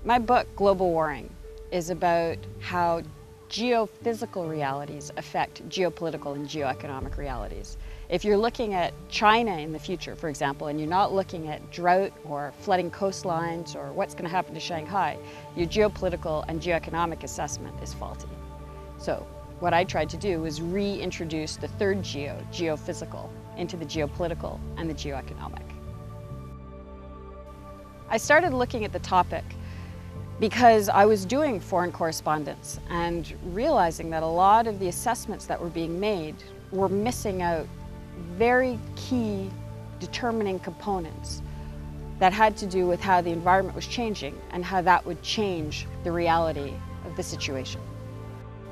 My book, Global Warming, is about how geophysical realities affect geopolitical and geoeconomic realities. If you're looking at China in the future, for example, and you're not looking at drought or flooding coastlines or what's going to happen to Shanghai, your geopolitical and geoeconomic assessment is faulty. So what I tried to do was reintroduce the third geophysical, into the geopolitical and the geoeconomic. I started looking at the topic because I was doing foreign correspondence and realizing that a lot of the assessments that were being made were missing out very key determining components that had to do with how the environment was changing and how that would change the reality of the situation.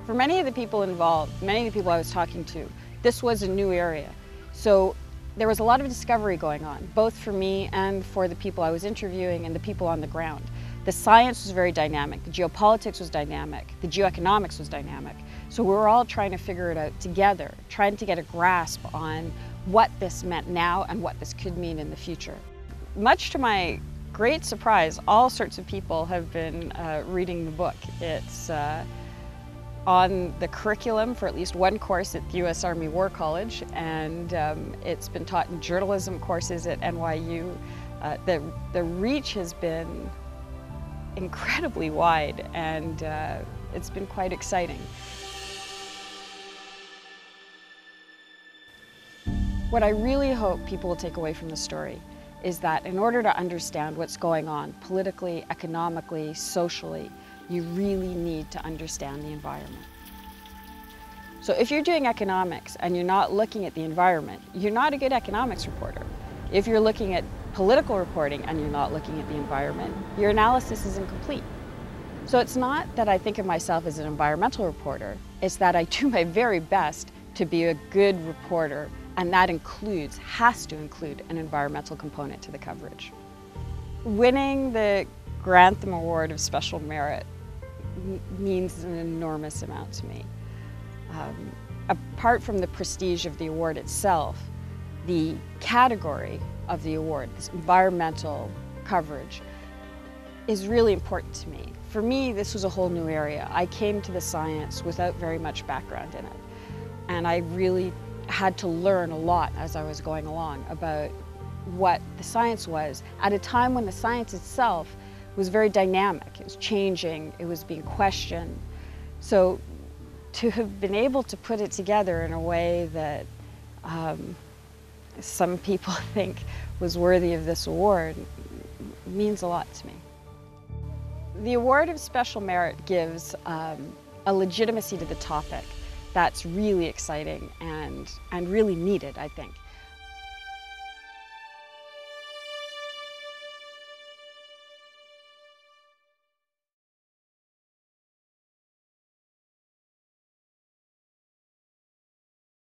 For many of the people involved, many of the people I was talking to, this was a new area. So there was a lot of discovery going on, both for me and for the people I was interviewing and the people on the ground. The science was very dynamic, the geopolitics was dynamic, the geoeconomics was dynamic. So we were all trying to figure it out together, trying to get a grasp on what this meant now and what this could mean in the future. Much to my great surprise, all sorts of people have been reading the book. It's on the curriculum for at least one course at the U.S. Army War College, and it's been taught in journalism courses at NYU. The reach has been incredibly wide, and it's been quite exciting. What I really hope people will take away from the story is that in order to understand what's going on politically, economically, socially, you really need to understand the environment. So if you're doing economics and you're not looking at the environment, you're not a good economics reporter. If you're looking at political reporting and you're not looking at the environment, your analysis is incomplete. So it's not that I think of myself as an environmental reporter, it's that I do my very best to be a good reporter, and that has to include an environmental component to the coverage. Winning the Grantham Award of Special Merit means an enormous amount to me. Apart from the prestige of the award itself, the category of the award, this environmental coverage, is really important to me. For me, this was a whole new area. I came to the science without very much background in it, and I really had to learn a lot as I was going along about what the science was at a time when the science itself was very dynamic. It was changing, it was being questioned. So to have been able to put it together in a way that some people think was worthy of this award means a lot to me. The Award of Special Merit gives a legitimacy to the topic that's really exciting and really needed, I think.